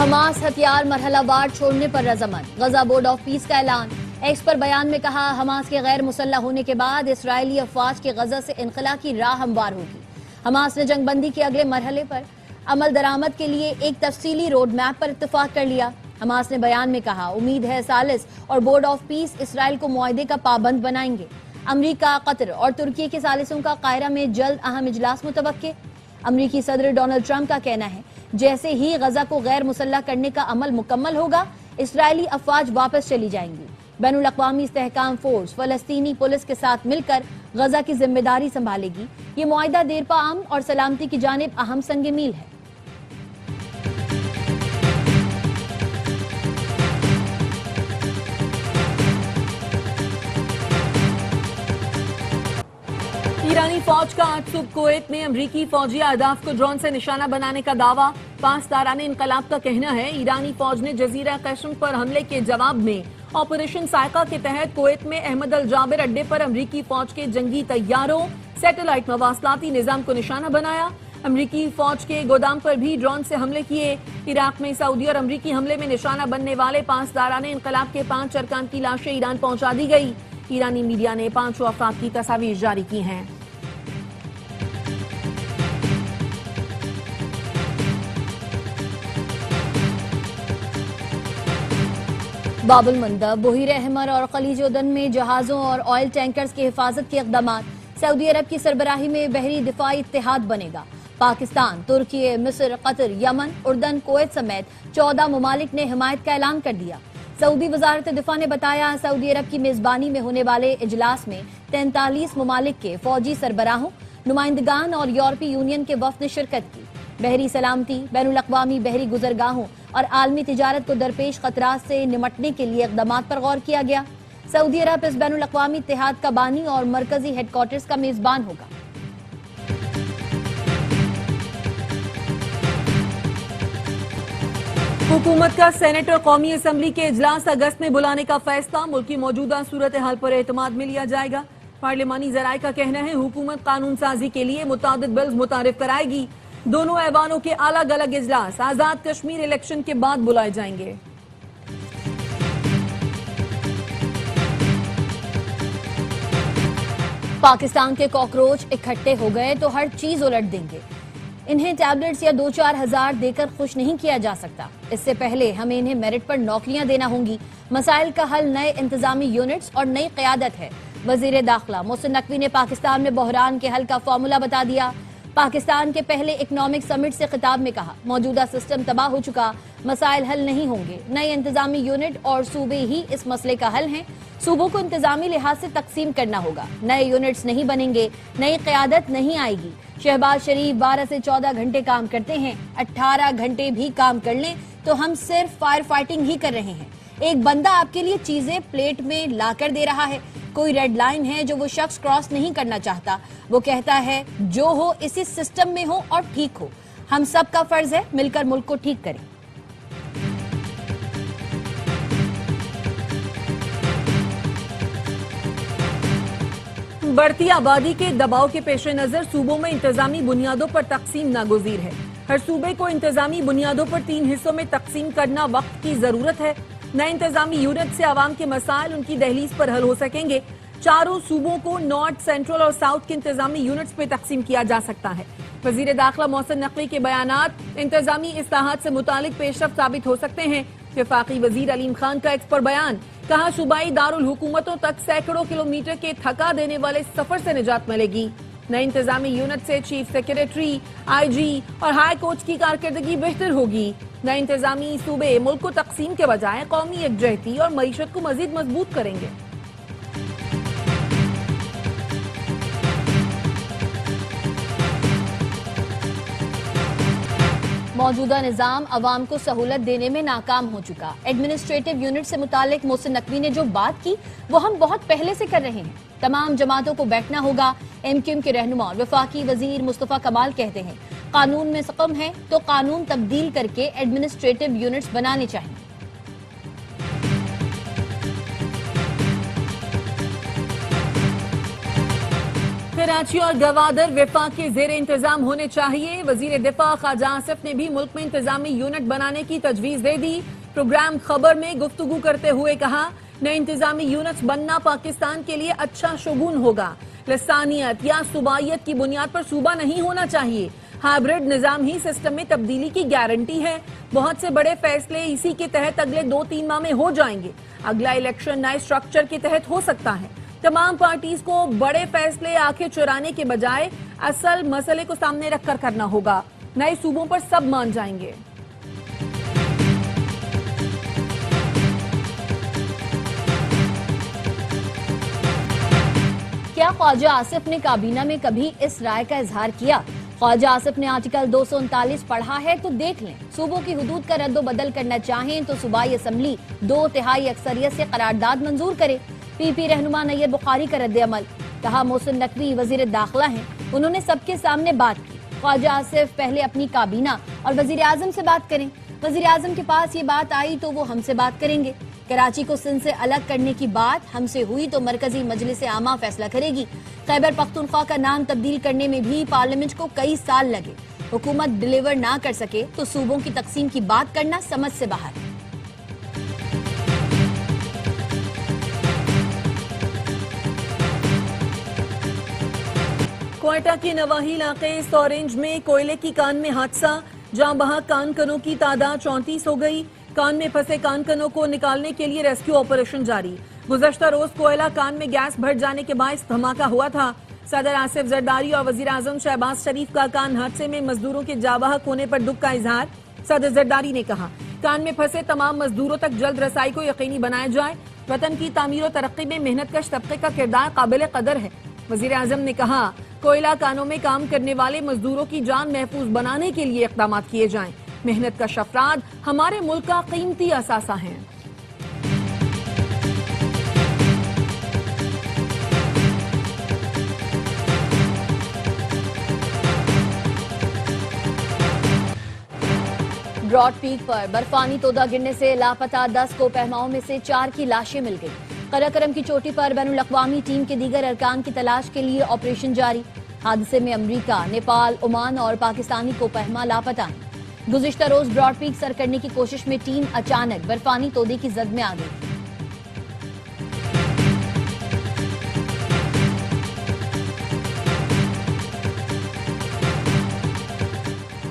Hamas ہتھیار مرحلہ وار چھوڑنے پر رضامند، غزہ بورڈ آف پیس کا اعلان۔ ایکس پر بیان میں کہا، حماس کے غیر مسلح ہونے کے بعد اسرائیلی افواج کے غزہ سے انخلاء کی راہ ہموار ہوگی۔ حماس نے جنگ بندی کے اگلے مرحلے پر عمل درآمد کے لیے ایک تفصیلی روڈ میپ پر اتفاق کر لیا۔ حماس نے بیان میں کہا، امید ہے ثالث اور بورڈ آف پیس اسرائیل کو معاہدے کا پابند بنائیں گے۔ امریکہ، قطر اور ترکی کے ثالثوں کا قاہرہ میں جلد اہم اجلاس متوقع۔ امریکی صدر ڈونلڈ ٹرمپ کا کہنا ہے، جیسے ہی غزہ کو غیر مسلح کرنے کا عمل مکمل ہوگا، اسرائیلی افواج واپس چلی جائیں گی۔ بین الاقوامی استحکام فورس فلسطینی پولیس کے ساتھ مل کر غزہ کی ذمہ داری سنبھالے گی۔ یہ معاہدہ دیرپا امن اور سلامتی کی جانب اہم سنگ میل ہے۔ ایرانی فوج کا آج صبح کویت میں امریکی فوجی اہداف کو ڈرون سے نشانہ بنانے کا دعویٰ۔ پاسداران انقلاب کا کہنا ہے، ایرانی فوج نے جزیرہ قشم پر حملے کے جواب میں آپریشن سائقہ کے تحت کویت میں احمد الجابر اڈے پر امریکی فوج کے جنگی طیاروں، سیٹلائٹ مواصلاتی نظام کو نشانہ بنایا۔ امریکی فوج کے گودام پر بھی ڈرون سے حملے کیے۔ عراق میں سعودی اور امریکی حملے میں نشانہ بننے والے پاسداران انقلاب کے 5 ارکان کی لاشیں ایران پہنچا دی گئی۔ ایرانی میڈیا نے 5 افراد کی تصاویر جاری کی ہیں۔ باب المندب، بحیر احمر اور خلیج عدن میں جہازوں اور آئل ٹینکرز کی حفاظت کے اقدامات۔ سعودی عرب کی سربراہی میں بحری دفاعی اتحاد بنے گا۔ پاکستان، ترکی، مصر، قطر، یمن، اردن، کویت سمیت 14 ممالک نے حمایت کا اعلان کر دیا۔ سعودی وزارت دفاع نے بتایا، سعودی عرب کی میزبانی میں ہونے والے اجلاس میں 43 ممالک کے فوجی سربراہوں، نمائندگان اور یورپی یونین کے وفد نے شرکت کی۔ بحری سلامتی، بین الاقوامی بحری گزرگاہوں اور عالمی تجارت کو درپیش خطرات سے نمٹنے کے لیے اقدامات پر غور کیا گیا۔ سعودی عرب اس بین الاقوامی اتحاد کا بانی اور مرکزی ہیڈ کوارٹرز کا میزبان ہوگا۔ حکومت کا سینٹ اور قومی اسمبلی کے اجلاس اگست میں بلانے کا فیصلہ، ملک کی موجودہ صورتحال پر اعتماد میں لیا جائے گا۔ پارلیمانی ذرائع کا کہنا ہے، حکومت قانون سازی کے لیے متعدد بلز متعارف کرائے گی۔ دونوں ایوانوں کے الگ الگ اجلاس آزاد کشمیر الیکشن کے بعد بلائے جائیں گے۔ پاکستان کے کاکروچ اکٹھے ہو گئے تو ہر چیز الٹ دیں گے۔ انہیں ٹیبلٹس یا 2-4 ہزار دے کر خوش نہیں کیا جا سکتا۔ اس سے پہلے ہمیں انہیں میرٹ پر نوکریاں دینا ہوں گی۔ مسائل کا حل نئے انتظامی یونٹس اور نئی قیادت ہے۔ وزیر داخلہ محسن نقوی نے پاکستان میں بحران کے حل کا فارمولا بتا دیا۔ پاکستان کے پہلے اکنامک سمٹ سے خطاب میں کہا، موجودہ سسٹم تباہ ہو چکا، مسائل حل نہیں ہوں گے۔ نئے انتظامی یونٹ اور صوبے ہی اس مسئلے کا حل ہیں۔ صوبوں کو انتظامی لحاظ سے تقسیم کرنا ہوگا۔ نئے یونٹس نہیں بنیں گے، نئی قیادت نہیں آئے گی۔ شہباز شریف 12 سے 14 گھنٹے کام کرتے ہیں، 18 گھنٹے بھی کام کر لیں تو ہم صرف فائر فائٹنگ ہی کر رہے ہیں۔ ایک بندہ آپ کے لیے چیزیں پلیٹ میں لا کر دے رہا ہے۔ کوئی ریڈ لائن ہے جو وہ شخص کراس نہیں کرنا چاہتا۔ وہ کہتا ہے جو ہو اسی سسٹم میں ہو اور ٹھیک ہو۔ ہم سب کا فرض ہے مل کر ملک کو ٹھیک کریں۔ بڑھتی آبادی کے دباؤ کے پیش نظر صوبوں میں انتظامی بنیادوں پر تقسیم ناگزیر ہے۔ ہر صوبے کو انتظامی بنیادوں پر 3 حصوں میں تقسیم کرنا وقت کی ضرورت ہے۔ نئے انتظامی یونٹ سے عوام کے مسائل ان کی دہلیز پر حل ہو سکیں گے۔ چاروں صوبوں کو نارتھ، سینٹرل اور ساؤتھ کے انتظامی یونٹس پہ تقسیم کیا جا سکتا ہے۔ وزیر داخلہ محسن نقوی کے بیانات انتظامی اصلاحات سے متعلق پیش رفت ثابت ہو سکتے ہیں۔ وفاقی وزیر علیم خان کا ایکس پر بیان، کہا صوبائی دارالحکومتوں تک سینکڑوں کلومیٹر کے تھکا دینے والے سفر سے نجات ملے گی۔ نئے انتظامی یونٹ سے چیف سیکریٹری، آئی جی اور ہائی کورٹ کی کارکردگی بہتر ہوگی۔ نئے انتظامی صوبے ملک کو تقسیم کے بجائے قومی یکجہتی اور معیشت کو مزید مضبوط کریں گے۔ موجودہ نظام عوام کو سہولت دینے میں ناکام ہو چکا۔ ایڈمنسٹریٹو یونٹ سے متعلق محسن نقوی نے جو بات کی وہ ہم بہت پہلے سے کر رہے ہیں۔ تمام جماعتوں کو بیٹھنا ہوگا۔ ایم کیو ایم کے رہنما اور وفاقی وزیر مصطفیٰ کمال کہتے ہیں، قانون میں سقم ہے تو قانون تبدیل کر کے ایڈمنسٹریٹو یونٹس بنانے چاہیے۔ کراچی اور گوادر وفاق کے زیر انتظام ہونے چاہیے. وزیر دفاع خواجہ آصف نے بھی ملک میں انتظامی یونٹ بنانے کی تجویز دے دی. پروگرام خبر میں گفتگو کرتے ہوئے کہا نئے انتظامی یونٹس بننا پاکستان کے لیے اچھا شگون ہوگا. لسانیت یا صوبائیت کی بنیاد پر صوبہ نہیں ہونا چاہیے. ہائبرڈ نظام ہی سسٹم میں تبدیلی کی گارنٹی ہے. بہت سے بڑے فیصلے اسی کے تحت اگلے 2-3 ماہ میں ہو جائیں گے. اگلا الیکشن نئے سٹرکچر کے تحت ہو سکتا ہے. تمام پارٹیز کو بڑے فیصلے آنکھیں چرانے کے بجائے اصل مسئلے کو سامنے رکھ کر کرنا ہوگا. نئے صوبوں پر سب مان جائیں گے. کیا خواجہ آصف نے کابینہ میں کبھی اس رائے کا اظہار کیا؟ خواجہ آصف نے آرٹیکل 239 پڑھا ہے تو دیکھ لیں. صوبوں کی حدود کا رد و بدل کرنا چاہیں تو صوبائی اسمبلی 2/3 اکثریت سے قرارداد منظور کرے. پی پی رہنما نیّر بخاری کا رد عمل. کہا محسن نقوی وزیر داخلہ ہیں, انہوں نے سب کے سامنے بات کی. خواجہ آصف پہلے اپنی کابینہ اور وزیر اعظم سے بات کریں. وزیر اعظم کے پاس یہ بات آئی تو وہ ہم سے بات کریں گے. کراچی کو سندھ سے الگ کرنے کی بات ہم سے ہوئی تو مرکزی مجلس عامہ فیصلہ کرے گی. خیبر پختونخوا کا نام تبدیل کرنے میں بھی پارلیمنٹ کو کئی سال لگے. حکومت ڈیلیور نہ کر سکے تو صوبوں کی تقسیم کی بات کرنا سمجھ سے باہر. کوئٹہ کے نواحی علاقے سورینج میں کوئلے کی کان میں حادثہ. جہاں بہاں کان کنوں کی تعداد 34 ہو گئی. کان میں پھنسے کان کنوں کو نکالنے کے لیے ریسکیو آپریشن جاری. گزشتہ روز کوئلہ کان میں گیس بھر جانے کے باعث دھماکہ ہوا تھا. صدر آصف زرداری اور وزیر اعظم شہباز شریف کا کان حادثے میں مزدوروں کے جاں بحق ہونے پر دکھ کا اظہار. صدر زرداری نے کہا کان میں پھنسے تمام مزدوروں تک جلد رسائی کو یقینی بنایا جائے. وطن کی تعمیر و ترقی میں محنت کش طبقے کا کردار قابل قدر ہے. وزیر اعظم نے کہا کوئلہ کانوں میں کام کرنے والے مزدوروں کی جان محفوظ بنانے کے لیے اقدامات کیے جائیں. محنت کش افراد ہمارے ملک کا قیمتی اثاثہ ہیں. براڈ پیک پر برفانی تودہ گرنے سے لاپتہ 10 کو پہماؤں میں سے 4 کی لاشیں مل گئی. قلعہ کرم کی چوٹی پر بین الاقوامی ٹیم کے دیگر ارکان کی تلاش کے لیے آپریشن جاری. حادثے میں امریکہ، نیپال، عمان اور پاکستانی کو پہما لاپتہ ہیں. گزشتہ روز براڈ پیک سر کرنے کی کوشش میں ٹیم اچانک برفانی تودے کی زد میں آ گئی.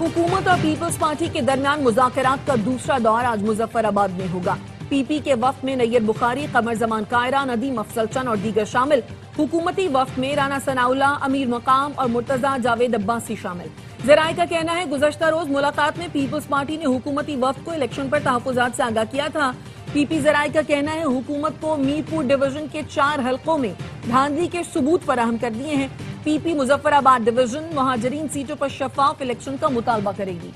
حکومت اور پیپلز پارٹی کے درمیان مذاکرات کا دوسرا دور آج مظفر آباد میں ہوگا. پی پی کے وفد میں نیّر بخاری، قمر زمان قائرہ، ندیم افضل چند اور دیگر شامل. حکومتی وفد میں رانا ثناء اللہ، امیر مقام اور مرتضی جاوید عباسی شامل. ذرائع کا کہنا ہے گزشتہ روز ملاقات میں پیپلز پارٹی نے حکومتی وفد کو الیکشن پر تحفظات سے آگاہ کیا تھا. پی پی ذرائع کا کہنا ہے حکومت کو میر پور ڈویژن کے 4 حلقوں میں دھاندلی کے ثبوت فراہم کر دیے ہیں. پی پی مظفر آباد ڈویژن مہاجرین سیٹوں پر شفاف الیکشن کا مطالبہ کرے گی.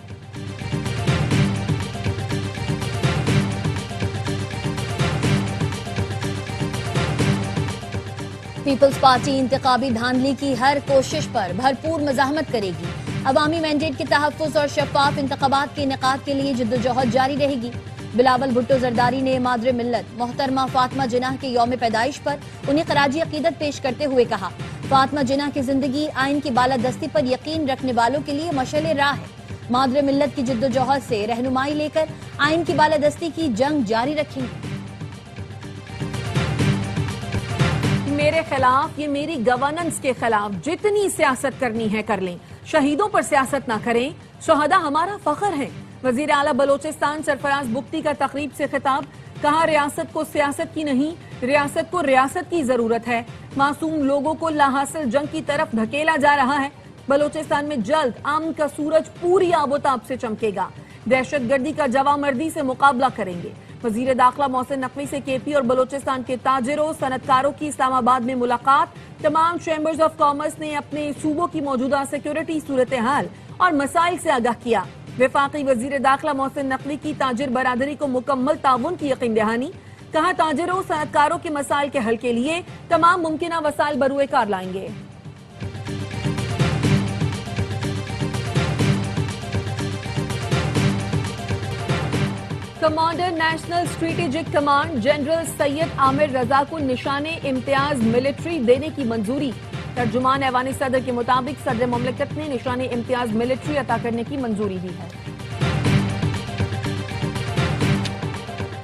پیپلز پارٹی انتخابی دھاندلی کی ہر کوشش پر بھرپور مزاحمت کرے گی. عوامی مینڈیٹ کے تحفظ اور شفاف انتخابات کے انعقاد کے لیے جدوجہد جاری رہے گی. بلاول بھٹو زرداری نے مادر ملت محترمہ فاطمہ جناح کے یوم پیدائش پر انہیں خراج عقیدت پیش کرتے ہوئے کہا فاطمہ جناح کی زندگی آئین کی بالادستی پر یقین رکھنے والوں کے لیے مشعل راہ ہے. مادر ملت کی جدوجہد سے رہنمائی لے کر آئین کی بالادستی کی جنگ جاری رکھیں گے. میرے خلاف، یہ میری گورننس کے خلاف جتنی سیاست کرنی ہے کر لیں. شہیدوں پر سیاست نہ کریں. شہداء ہمارا فخر ہے. وزیر اعلیٰ بلوچستان سرفراز بگٹی کا تقریب سے خطاب. کہا ریاست کو سیاست کی نہیں، ریاست کو ریاست کی ضرورت ہے. معصوم لوگوں کو لاحاصل جنگ کی طرف دھکیلا جا رہا ہے. بلوچستان میں جلد امن کا سورج پوری آب و تاب سے چمکے گا. دہشت گردی کا جواں مردی سے مقابلہ کریں گے. وزیر داخلہ محسن نقوی سے کے پی اور بلوچستان کے تاجروں صنعتکاروں کی اسلام آباد میں ملاقات. تمام چیمبرز آف کامرس نے اپنے صوبوں کی موجودہ سیکیورٹی صورتحال اور مسائل سے آگاہ کیا. وفاقی وزیر داخلہ محسن نقوی کی تاجر برادری کو مکمل تعاون کی یقین دہانی. کہا تاجروں صنعتکاروں کے مسائل کے حل کے لیے تمام ممکنہ وسائل بروئے کار لائیں گے. Commander national strategic command general Syed Aamir Raza کو نشان امتیاز ملٹری دینے کی منظوری. ترجمان ایوان صدر کے مطابق صدر مملکت نے نشان امتیاز ملٹری عطا کرنے کی منظوری دی ہے۔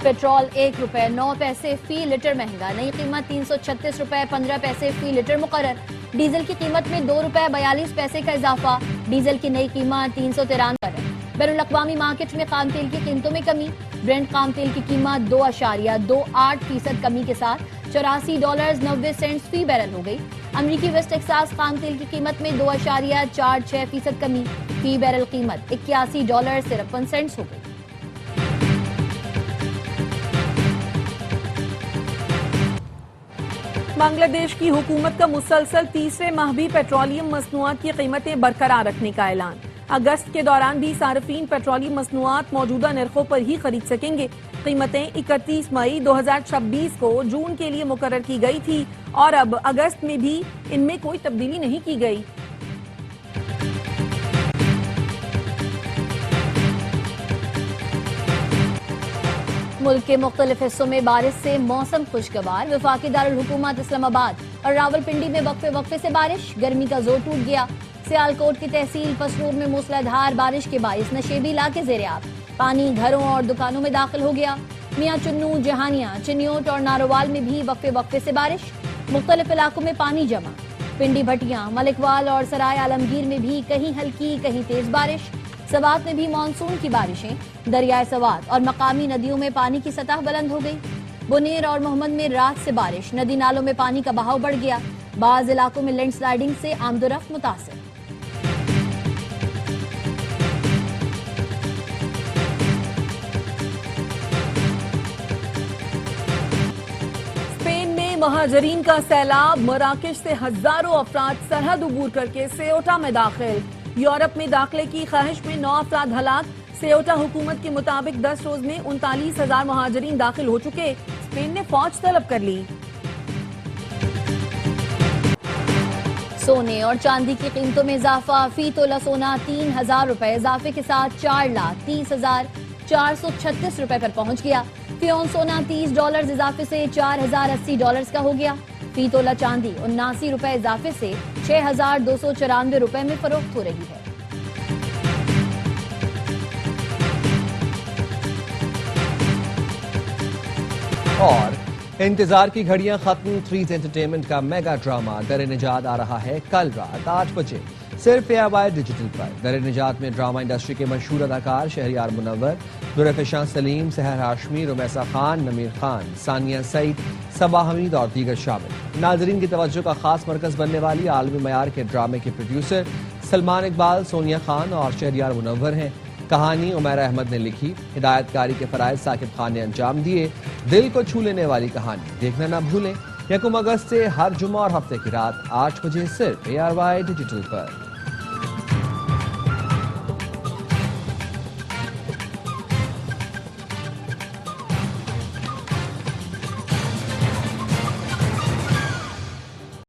پیٹرول 1 روپے 9 پیسے فی لیٹر مہنگا، نئی قیمت 336 روپے 15 پیسے فی لیٹر مقرر۔ ڈیزل کی قیمت میں 2 روپے 42 پیسے کا اضافہ، ڈیزل کی نئی قیمت 393 ہے۔ بین الاقوامی مارکیٹ میں خام تیل کی قیمتوں میں کمی، برنٹ خام تیل کی قیمت 2.28% کمی کے ساتھ $84.90 فی بیرل ہو گئی۔ امریکی ویسٹ ٹیکساس خام تیل کی قیمت میں 2.46% کمی، فی بیرل قیمت $81.53 ہو گئی۔ بنگلہ دیش کی حکومت کا مسلسل تیسرے ماہ بھی پیٹرولیم مصنوعات کی قیمتیں برقرار رکھنے کا اعلان۔ اگست کے دوران بھی صارفین پیٹرولیم مصنوعات موجودہ نرخوں پر ہی خرید سکیں گے۔ قیمتیں 31 مئی 2026 کو جون کے لیے مقرر کی گئی تھی اور اب اگست میں بھی ان میں کوئی تبدیلی نہیں کی گئی۔ ملک کے مختلف حصوں میں بارش سے موسم خوشگوار، وفاقی دارالحکومت اسلام آباد اور راولپنڈی میں وقفے سے بارش، گرمی کا زور ٹوٹ گیا۔ سیالکوٹ کی تحصیل پسرور میں موسلادھار بارش کے باعث نشیبی علاقے زیر آب، پانی گھروں اور دکانوں میں داخل ہو گیا۔ میاں چنو، جہانیاں، چنیوٹ اور ناروال میں بھی وقفے سے بارش، مختلف علاقوں میں پانی جمع۔ پنڈی بھٹیاں، ملکوال اور سرائے عالمگیر میں بھی کہیں ہلکی کہیں تیز بارش۔ سوات میں بھی مانسون کی بارشیں، دریائے سوات اور مقامی ندیوں میں پانی کی سطح بلند ہو گئی۔ بنیر اور محمد میں رات سے بارش، ندی نالوں میں پانی کا بہاؤ بڑھ گیا، بعض علاقوں میں لینڈ سلائیڈنگ سے آمد و رفت متاثر۔ اسپین میں مہاجرین کا سیلاب، مراکش سے ہزاروں افراد سرحد عبور کر کے سیوٹا میں داخل۔ یورپ میں داخلے کی خواہش میں 9 افراد ہلاک۔ سیوٹا حکومت کے مطابق 10 روز میں 39,000 مہاجرین داخل ہو چکے۔ اسپین نے فوج طلب کر لی۔ سونے اور چاندی کی قیمتوں میں اضافہ، فی تولہ سونا 3,000 روپے اضافے کے ساتھ 4,30,436 روپے پر پہنچ گیا۔ فی اون سونا $30 اضافے سے $4,080 کا ہو گیا۔ فی تولہ چاندی 79 روپے اضافے سے 6,294 روپے میں فروخت ہو رہی ہے۔ اور انتظار کی گھڑیاں ختم، تھریز انٹرٹینمنٹ کا میگا ڈرامہ در نجات آ رہا ہے کل رات 8 بجے صرف AIY ڈیجیٹل پر۔ در نجات میں ڈرامہ انڈسٹری کے مشہور اداکار شہریار منور، درفشاں سلیم، سحر ہاشمی، رمیسہ خان، نمیر خان، ثانیہ سعید، صبا حمید اور دیگر شامل۔ ناظرین کی توجہ کا خاص مرکز بننے والی عالمی معیار کے ڈرامے کے پروڈیوسر سلمان اقبال، سونیا خان اور شہریار منور ہیں۔ کہانی عمیرہ احمد نے لکھی، ہدایت کاری کے فرائض ثاقب خان نے انجام دیے۔ دل کو چھو لینے والی کہانی دیکھنا نہ بھولیں۔ 1 اگست سے ہر جمعہ اور ہفتے کی رات 8 بجے صرف AIY ڈیجیٹل پر۔